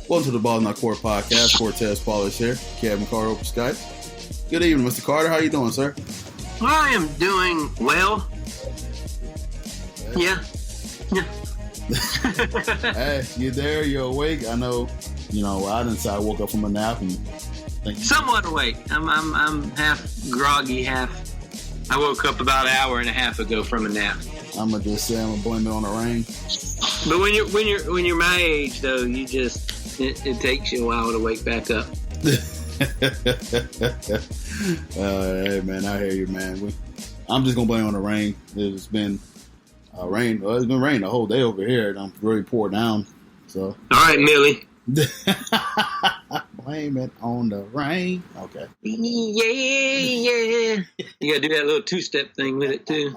Welcome to the Ball Not Court Podcast. Cortez Polish here. Kevin Carter over Skype. Good evening, Mr. Carter. How you doing, sir? I am doing well. Yeah. Hey, you there? You're awake? I know. I didn't say I woke up from a nap and somewhat awake. I'm half groggy, half. I woke up about an hour and a half ago from a nap. I'm gonna just say I'm gonna blame it on the rain. But when you're my age though, you just it takes you a while to wake back up. Hey man, I hear you, man. I'm just gonna blame it on the rain. It's been rain. Well, it's been raining the whole day over here, and I'm really poured down. So all right, Millie. Blame it on the rain. Okay. Yeah. You gotta do that little two-step thing with it too.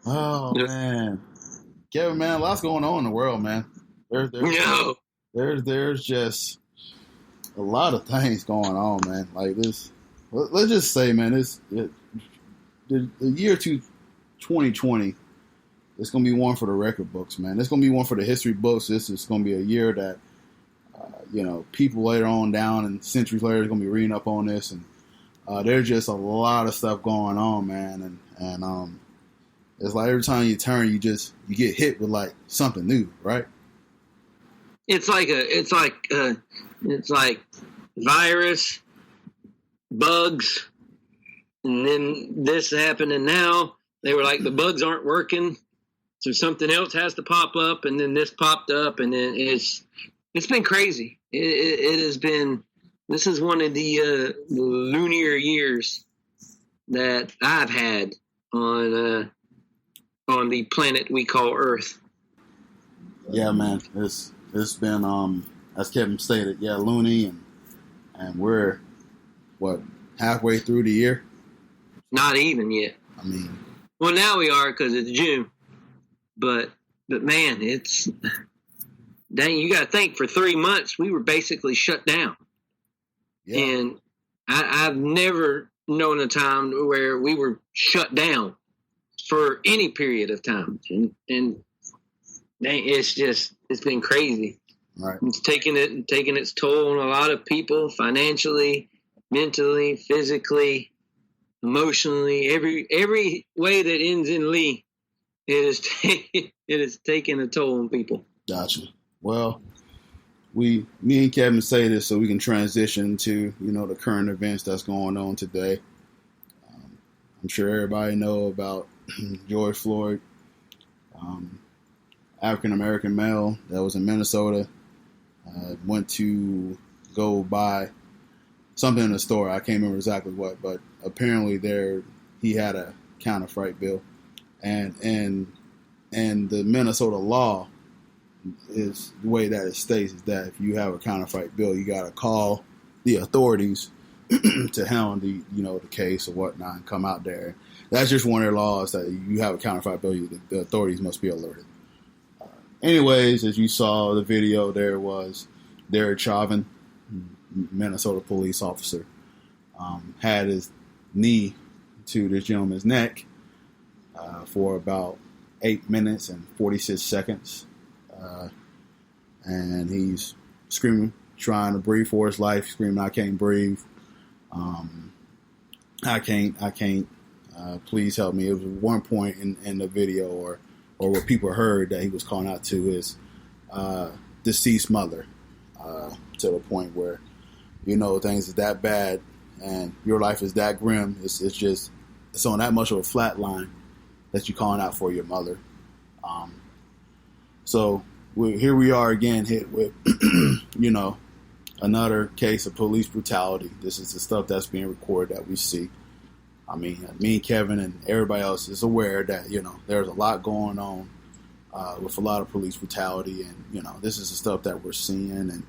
Oh man, Kevin, man, lots going on in the world, man. There's just a lot of things going on, man. Like this. Let's just say, man, the year 2020. It's going to be one for the record books, man. It's going to be one for the history books. This is going to be a year that, people later on down and centuries later are going to be reading up on this. And there's just a lot of stuff going on, man. And it's like every time you turn, you get hit with like something new, right? It's like virus, bugs, and then this happened. And now they were like, the bugs aren't working. So something else has to pop up, and then this popped up, and then it's been crazy. It has been. This is one of the lunar years that I've had on the planet we call Earth. Yeah, man. It's been as Kevin stated, loony, and we're halfway through the year. Not even yet. I mean, well, now we are because it's June. But man, it's dang. You got to think, for 3 months we were basically shut down, and I've never known a time where we were shut down for any period of time, and dang, it's been crazy. Right. It's taking its toll on a lot of people, financially, mentally, physically, emotionally, every way that ends in Lee. It is taking a toll on people. Gotcha. Well, me and Kevin say this so we can transition to the current events that's going on today. I'm sure everybody know about George Floyd, African American male that was in Minnesota, went to go buy something in the store. I can't remember exactly what, but apparently he had a counterfeit bill. And the Minnesota law is the way that it states is that if you have a counterfeit bill, you got to call the authorities to handle the case or whatnot and come out there. That's just one of their laws, that you have a counterfeit bill, the authorities must be alerted. Anyways, as you saw the video, there was Derek Chauvin, Minnesota police officer, had his knee to this gentleman's neck for about 8 minutes and 46 seconds. And he's screaming, trying to breathe for his life, screaming, "I can't breathe. I can't. Please help me." It was one point in the video or what people heard that he was calling out to his deceased mother, to the point where, things is that bad and your life is that grim. It's on that much of a flat line that you're calling out for your mother. So here we are again, hit with, another case of police brutality. This is the stuff that's being recorded that we see. I mean, me and Kevin and everybody else is aware that, there's a lot going on with a lot of police brutality. And, this is the stuff that we're seeing.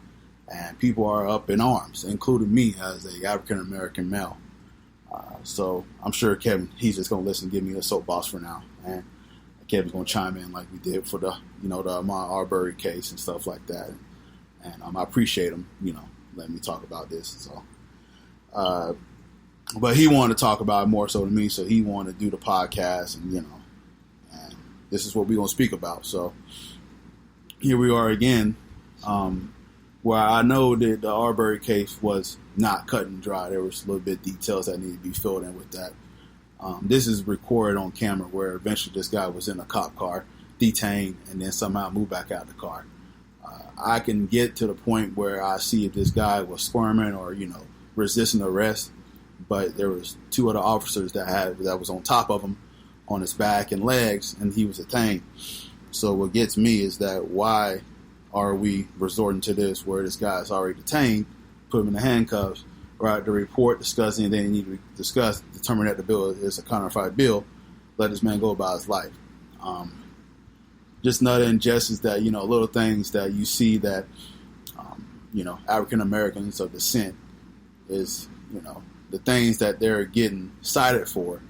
And people are up in arms, including me as a African-American male. So I'm sure Kevin, he's just going to listen, give me a soapbox for now. And Kevin's going to chime in like we did for the Ahmaud Arbery case and stuff like that. And I appreciate him, letting me talk about this. So, but he wanted to talk about it more so than me, so he wanted to do the podcast, and and this is what we're going to speak about. So here we are again, where I know that the Arbery case was not cut and dry. There was a little bit of details that need to be filled in with that. This is recorded on camera where eventually this guy was in a cop car, detained, and then somehow moved back out the car. I can get to the point where I see if this guy was squirming or, resisting arrest, but there was two other officers that was on top of him on his back and legs, and he was detained. So what gets me is that why are we resorting to this where this guy is already detained, put him in the handcuffs, write the report, discuss anything they need to discuss, determine that the bill is a counterfeit bill, let this man go about his life. Just another injustice that, little things that you see that, African Americans of descent is, the things that they're getting cited for,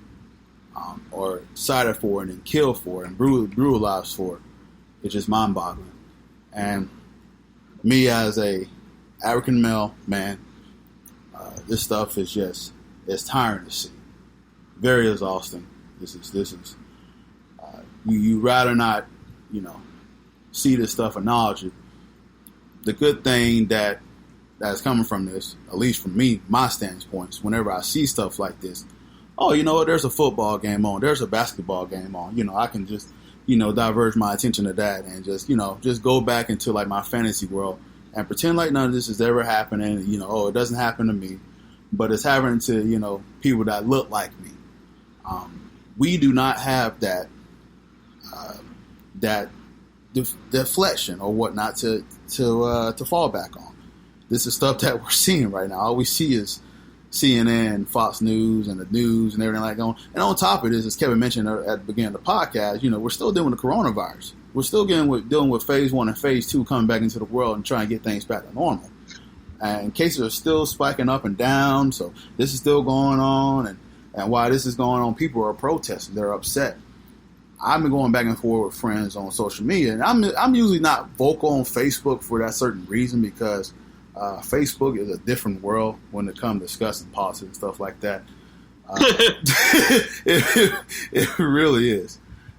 or cited for and then killed for and brutalized for. It's just mind-boggling. And me as a African male man, this stuff is it's tiring to see. Very exhausting. This is you rather not, see this stuff, acknowledge it. The good thing that's coming from this, at least from me, my standpoints, whenever I see stuff like this, there's a football game on, there's a basketball game on, I can just, diverge my attention to that and just go back into like my fantasy world and pretend like none of this is ever happening. It doesn't happen to me, but it's happening to, people that look like me. We do not have that deflection or whatnot to fall back on. This is stuff that we're seeing right now. All we see is CNN, Fox News, and the news and everything like that. And on top of this, as Kevin mentioned at the beginning of the podcast, we're still dealing with the coronavirus. We're still dealing with phase 1 and phase 2 coming back into the world and trying to get things back to normal. And cases are still spiking up and down, so this is still going on. And while this is going on, people are protesting. They're upset. I've been going back and forth with friends on social media, and I'm usually not vocal on Facebook for that certain reason because Facebook is a different world when it comes to discussing politics and stuff like that. It really is.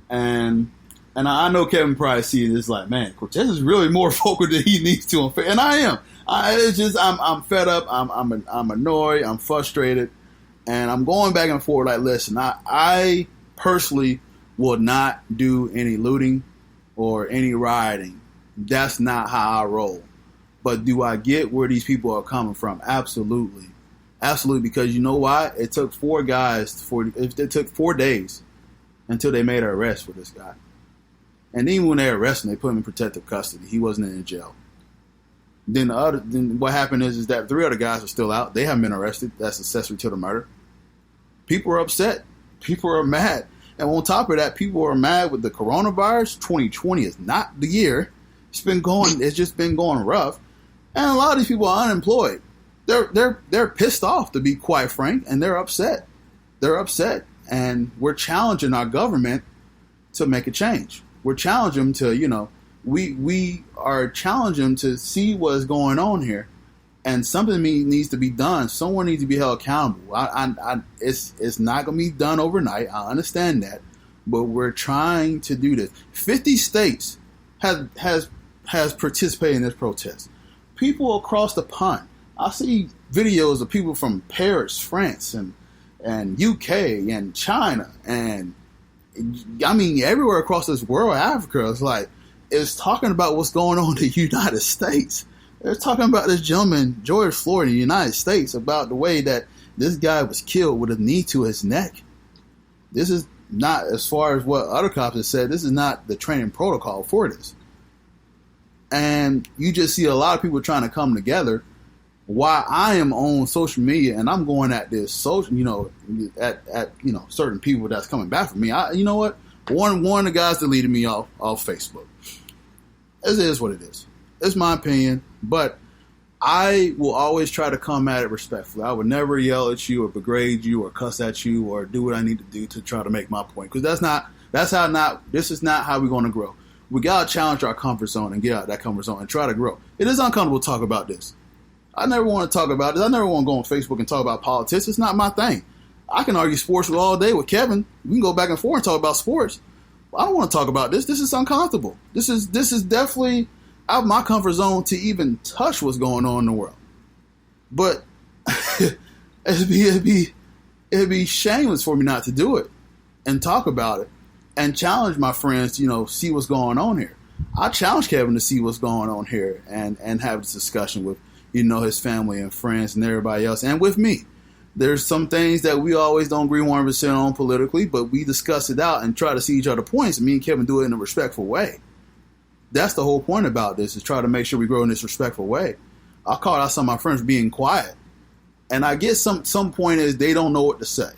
And I know Kevin probably sees this like, man, Cortez is really more vocal than he needs to on Facebook. And I am. I'm fed up. I'm annoyed. I'm frustrated. And I'm going back and forth like, listen, I personally will not do any looting or any rioting. That's not how I roll. But do I get where these people are coming from? Absolutely. Absolutely, because you know why? It took 4 guys, it took 4 days until they made an arrest for this guy. And even when they arrested him, they put him in protective custody. He wasn't in jail. Then what happened is that 3 other guys are still out. They haven't been arrested. That's accessory to the murder. People are upset. People are mad. And on top of that, people are mad with the coronavirus. 2020 is not the year. It's just been going rough. And a lot of these people are unemployed. They're pissed off, to be quite frank, and they're upset. They're upset. And we're challenging our government to make a change. We're challenging them to, we are challenging them to see what's going on here. And something needs to be done. Someone needs to be held accountable. It's not going to be done overnight. I understand that. But we're trying to do this. 50 states has participated in this protest. People across the pond. I see videos of people from Paris, France, and UK, and China, and everywhere across this world, Africa. It's talking about what's going on in the United States. They're talking about this gentleman, George Floyd, in the United States, about the way that this guy was killed with a knee to his neck. This is not, as far as what other cops have said, this is not the training protocol for this. And you just see a lot of people trying to come together while I am on social media and I'm going at this at certain people that's coming back for me. You know what? One of the guys deleted me off Facebook. It is what it is. It's my opinion, but I will always try to come at it respectfully. I would never yell at you or degrade you or cuss at you or do what I need to do to try to make my point. Because this is not how we're going to grow. We got to challenge our comfort zone and get out of that comfort zone and try to grow. It is uncomfortable to talk about this. I never want to talk about this. I never want to go on Facebook and talk about politics. It's not my thing. I can argue sports all day with Kevin. We can go back and forth and talk about sports. I don't want to talk about this. This is uncomfortable. This is definitely out of my comfort zone to even touch what's going on in the world. But it'd be shameless for me not to do it and talk about it and challenge my friends to, see what's going on here. I challenge Kevin to see what's going on here and have this discussion with, his family and friends and everybody else, and with me. There's some things that we always don't agree 100% on politically, but we discuss it out and try to see each other points. And me and Kevin do it in a respectful way. That's the whole point about this, is try to make sure we grow in this respectful way. I called out some of my friends being quiet. And I get some point is they don't know what to say.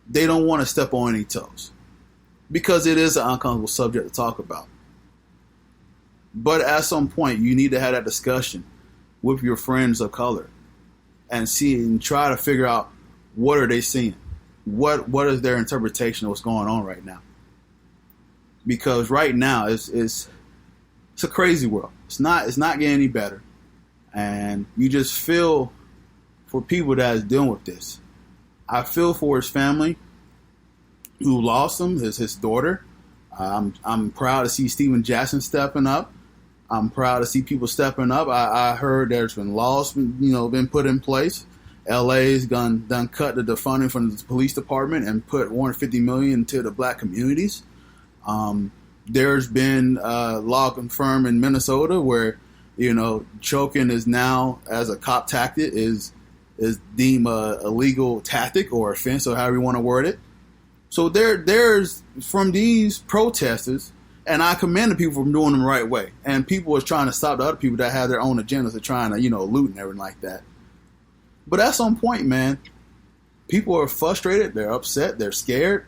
They don't want to step on any toes. Because it is an uncomfortable subject to talk about. But at some point, you need to have that discussion with your friends of color. And see and try to figure out what are they seeing, what is their interpretation of what's going on right now. Because right now it's a crazy world. It's not getting any better, and you just feel for people that is dealing with this. I feel for his family who lost him, his daughter. I'm proud to see Steven Jackson stepping up. I'm proud to see people stepping up. I heard there's been laws, been put in place. LA's done cut the funding from the police department and put $150 million into the black communities. There's been a law confirmed in Minnesota where, choking is now, as a cop tactic, is deemed a legal tactic or offense, or however you want to word it. So there's from these protesters. And I commend the people for doing them the right way. And people are trying to stop the other people that have their own agendas of trying to, loot and everything like that. But at some point, man, people are frustrated. They're upset. They're scared.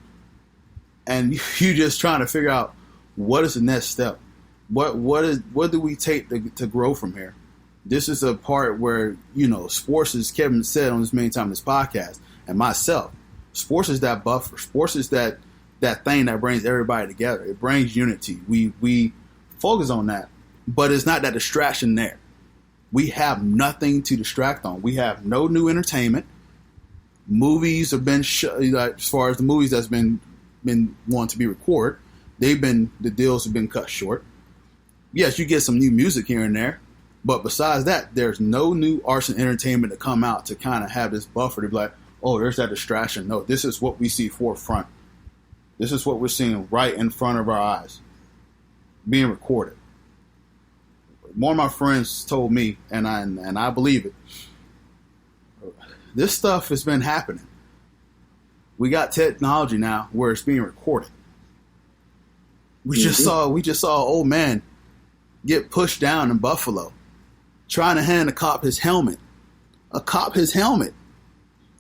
And you're just trying to figure out what is the next step. What do we take to grow from here? This is a part where, sports, as Kevin said on this many times in this podcast, and myself, sports is that buffer. Sports is that thing that brings everybody together. It brings unity. We focus on that, but it's not that distraction there. We have nothing to distract on. We have no new entertainment. Movies have been as far as the movies that's been wanting to be recorded, the deals have been cut short. Yes, you get some new music here and there, but besides that, there's no new arts and entertainment to come out to kind of have this buffer to be like, oh, there's that distraction. No, this is what we see forefront. This is what we're seeing right in front of our eyes, being recorded. More of my friends told me, and I believe it, this stuff has been happening. We got technology now where it's being recorded. We just saw an old man get pushed down in Buffalo, trying to hand a cop his helmet.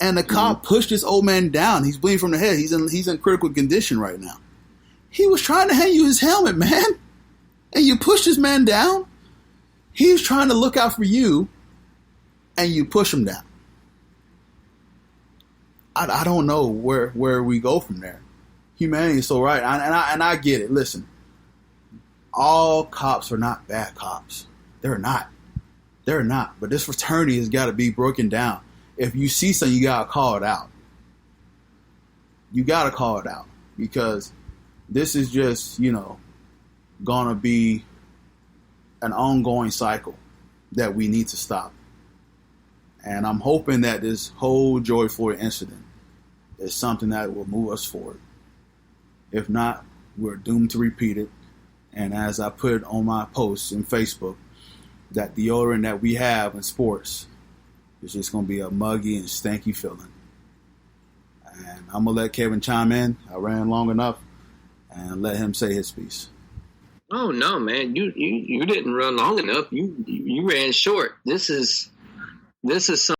And the cop pushed this old man down. He's bleeding from the head. He's in critical condition right now. He was trying to hand you his helmet, man. And you pushed this man down. He was trying to look out for you, and you push him down. I don't know where we go from there. Humanity is so right. And I get it. Listen, all cops are not bad cops. They're not. But this fraternity has got to be broken down. If you see something, you got to call it out. Because this is just, going to be an ongoing cycle that we need to stop. And I'm hoping that this whole George Floyd incident is something that will move us forward. If not, we're doomed to repeat it. And as I put on my posts in Facebook, that the deodorant that we have in sports, it's just going to be a muggy and stanky feeling. And I'm going to let Kevin chime in. I ran long enough, and let him say his piece. Oh, no, man. You didn't run long enough. You ran short. This is something